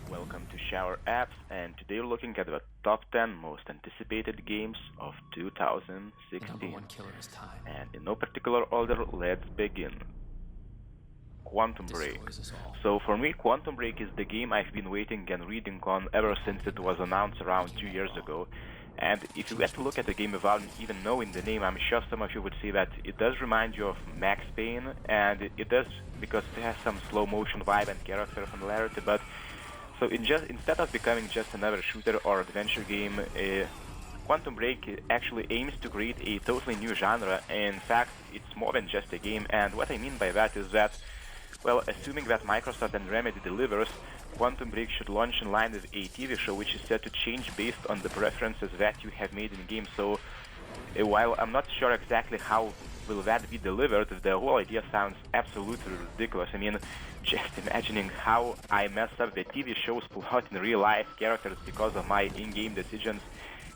welcome to Shower Apps, and today we're looking at the top 10 most anticipated games of 2016. Number one killer is time. And in no particular order, let's begin. Quantum Break. So for me, Quantum Break is the game I've been waiting and reading on ever since it was announced around 2 years ago. And if you get to look at the game without even knowing the name, I'm sure some of you would say that it does remind you of Max Payne, and it does because it has some slow motion vibe and character familiarity, but so instead of becoming just another shooter or adventure game, Quantum Break actually aims to create a totally new genre. In fact, it's more than just a game, and what I mean by that is that, well, assuming that Microsoft and Remedy delivers, Quantum Break should launch in line with a TV show which is set to change based on the preferences that you have made in game. So while I'm not sure exactly how will that be delivered, the whole idea sounds absolutely ridiculous. I mean, just imagining how I mess up the TV show's plot in real life characters because of my in-game decisions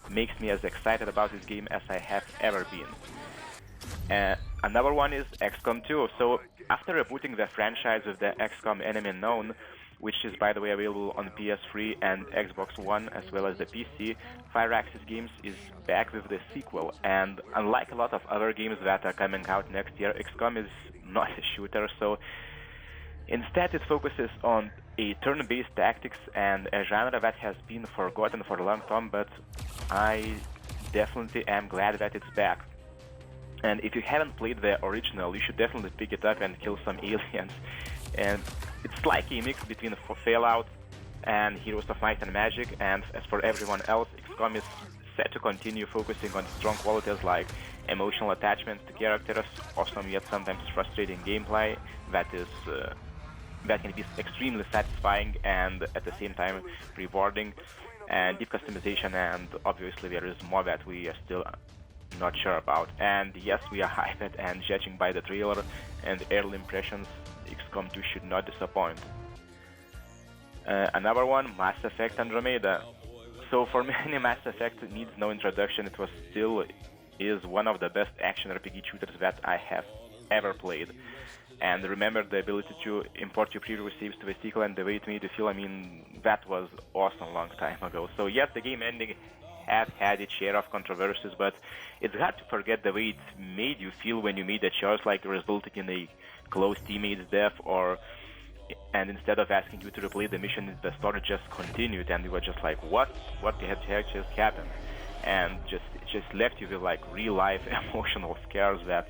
makes me as excited about this game as I have ever been. Another one is XCOM 2. So after rebooting the franchise with the XCOM Enemy Unknown, which is by the way available on PS3 and Xbox One as well as the PC, Firaxis Games is back with the sequel, and unlike a lot of other games that are coming out next year, XCOM is not a shooter, so instead it focuses on a turn-based tactics and a genre that has been forgotten for a long time, but I definitely am glad that it's back. And if you haven't played the original, you should definitely pick it up and kill some aliens. And it's like a mix between Fallout and Heroes of Might and Magic, and as for everyone else, XCOM is set to continue focusing on strong qualities like emotional attachment to characters, awesome yet sometimes frustrating gameplay that can be extremely satisfying and at the same time rewarding, and deep customization, and obviously there is more that we are still not sure about. And yes, we are hyped, and judging by the trailer and early impressions, XCOM 2 should not disappoint. Another one, Mass Effect Andromeda. So for many, Mass Effect needs no introduction. It was still is one of the best action RPG shooters that I have ever played. And remember the ability to import your previous saves to the sequel and the way it made you feel, I mean, that was awesome a long time ago. So yes, the game ending have had its share of controversies, but it's hard to forget the way it made you feel when you made a choice like resulting in a close teammate's death, and instead of asking you to replay the mission, the story just continued, and you were just like, what the heck just happened? And it just left you with like real life emotional scars that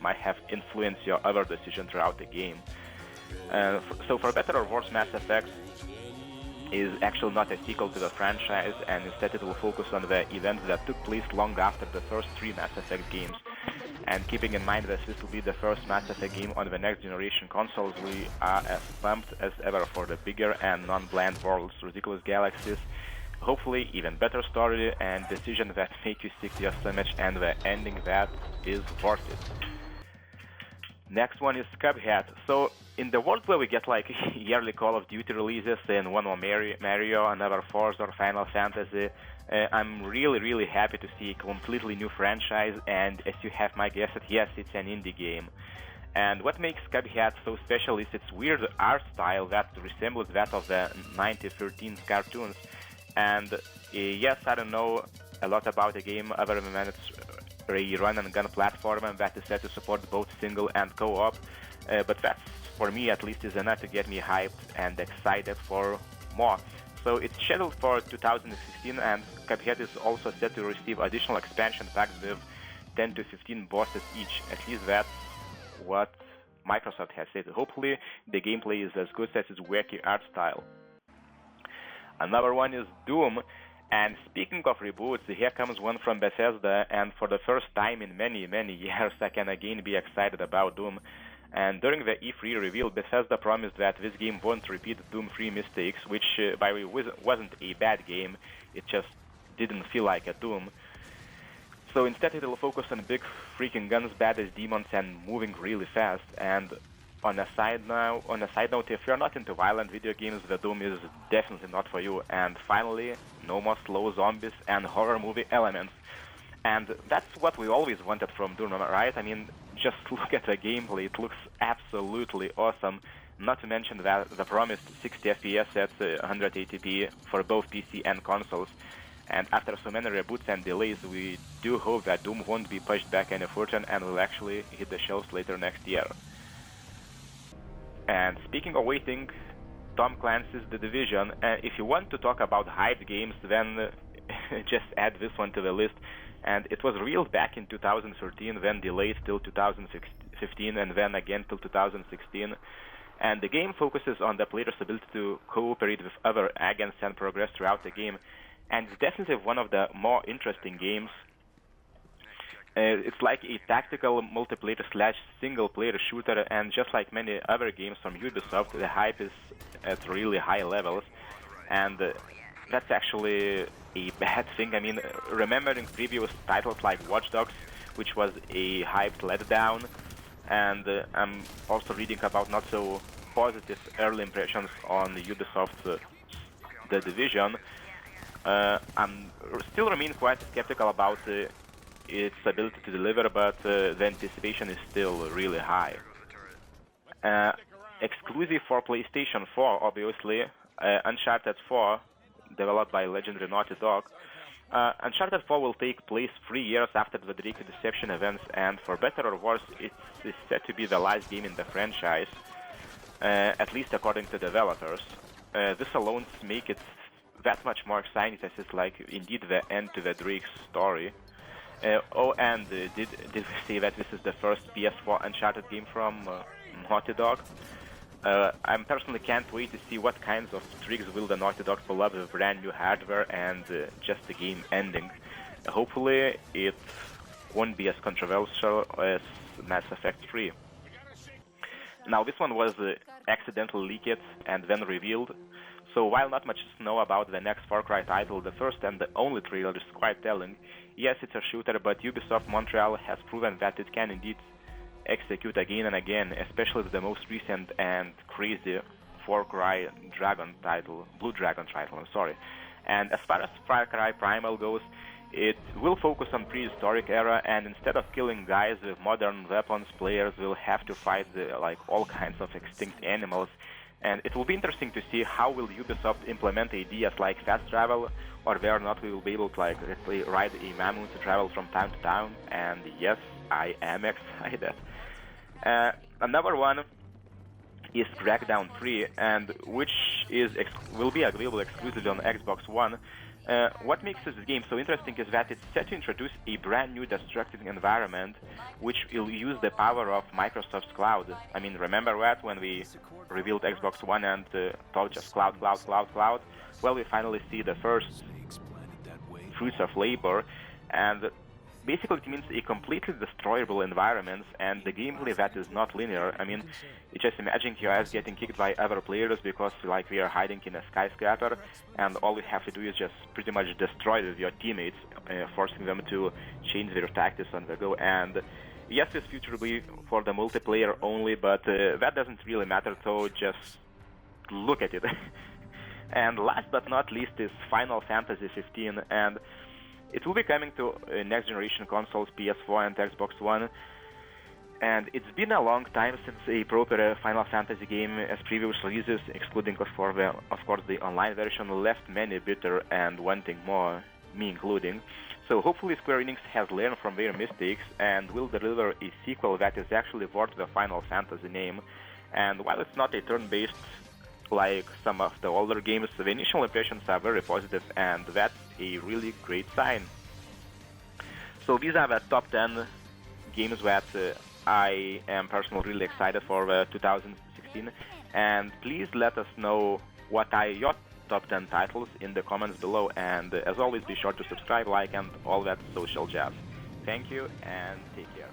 might have influenced your other decisions throughout the game. So for better or worse, Mass Effect is actually not a sequel to the franchise, and instead it will focus on the events that took place long after the first three Mass Effect games. And keeping in mind that this will be the first Mass Effect game on the next generation consoles, we are as pumped as ever for the bigger and non-bland worlds, ridiculous galaxies, hopefully even better story and decisions that make you stick to your stomach, and the ending that is worth it. Next one is Cuphead. So in the world where we get like yearly Call of Duty releases and one more Mario, another Forza or Final Fantasy, I'm really happy to see a completely new franchise, and as you have my guess, yes, it's an indie game. And what makes Cuphead so special is its weird art style that resembles that of the 1913 cartoons. And yes, I don't know a lot about the game other than that it's a run-and-gun platform that is set to support both single and co-op, but that's, for me at least, is enough to get me hyped and excited for more. So it's scheduled for 2016, and Cuphead is also set to receive additional expansion packs with 10 to 15 bosses each. At least that's what Microsoft has said. Hopefully the gameplay is as good as its wacky art style. Another one is Doom. And speaking of reboots, here comes one from Bethesda, and for the first time in many years I can again be excited about Doom. And during the E3 reveal, Bethesda promised that this game won't repeat Doom 3 mistakes, which, by the way, wasn't a bad game, it just didn't feel like a Doom. So instead it will focus on big freaking guns, badass demons, and moving really fast. And on a side note, if you're not into violent video games, the Doom is definitely not for you. And finally, no more slow zombies and horror movie elements. And that's what we always wanted from Doom, right? I mean, just look at the gameplay, it looks absolutely awesome. not to mention that the promised 60 FPS at 180p for both PC and consoles. And after so many reboots and delays, we do hope that Doom won't be pushed back any further and will actually hit the shelves later next year. And speaking of waiting, Tom Clancy's The Division. If you want to talk about hyped games, then just add this one to the list. And it was revealed back in 2013, then delayed till 2015, and then again till 2016. And the game focuses on the player's ability to cooperate with other agents and progress throughout the game. And it's definitely one of the more interesting games. It's like a tactical multiplayer / single-player shooter, and just like many other games from Ubisoft, the hype is at really high levels. And that's actually a bad thing. I mean, remembering previous titles like Watch Dogs, which was a hyped letdown, and I'm also reading about not so positive early impressions on Ubisoft's The Division. I'm still remain quite skeptical about its ability to deliver, but the anticipation is still really high. Exclusive for PlayStation 4, obviously, Uncharted 4, developed by legendary Naughty Dog. Uncharted 4 will take place 3 years after the Drake Deception events, and for better or worse, it is said to be the last game in the franchise, at least according to developers. This alone makes it that much more exciting, as it's like indeed the end to the Drake's story. And did we say that this is the first PS4 Uncharted game from Naughty Dog? I personally can't wait to see what kinds of tricks will the Naughty Dog pull up with brand new hardware and just the game ending. Hopefully it won't be as controversial as Mass Effect 3. Now this one was accidentally leaked and then revealed. So while not much is known about the next Far Cry title, the first and the only trailer is quite telling. Yes, it's a shooter, but Ubisoft Montreal has proven that it can indeed execute again and again, especially with the most recent and crazy Far Cry Dragon title, Blue Dragon title, I'm sorry. And as far as Far Cry Primal goes, it will focus on prehistoric era, and instead of killing guys with modern weapons, players will have to fight like all kinds of extinct animals. And it will be interesting to see how will Ubisoft implement ideas like fast travel, or whether or not we will be able to like ride a mammoth to travel from town to town. And yes, I am excited. Another one is Crackdown 3, and which will be available exclusively on Xbox One. What makes this game so interesting is that it's set to introduce a brand new destructive environment which will use the power of Microsoft's cloud. I mean, remember that when we revealed Xbox One and thought just cloud? Well, we finally see the first fruits of labor, and basically it means a completely destroyable environment and the gameplay that is not linear. I mean, you just imagine your ass getting kicked by other players because like we are hiding in a skyscraper, and all we have to do is just pretty much destroy your teammates, forcing them to change their tactics on the go. And yes, this feature will be for the multiplayer only, but that doesn't really matter, so just look at it. And last but not least is Final Fantasy 15, and it will be coming to next generation consoles, PS4 and Xbox One. And it's been a long time since a proper Final Fantasy game, as previous releases, excluding of course the online version, left many bitter and wanting more, me including. So hopefully Square Enix has learned from their mistakes and will deliver a sequel that is actually worth the Final Fantasy name. And while it's not a turn-based like some of the older games, the initial impressions are very positive, and that's a really great sign. So these are the top 10 games that I am personally really excited for 2016, and please let us know what are your top 10 titles in the comments below, and as always be sure to subscribe, like, and all that social jazz. Thank you and take care.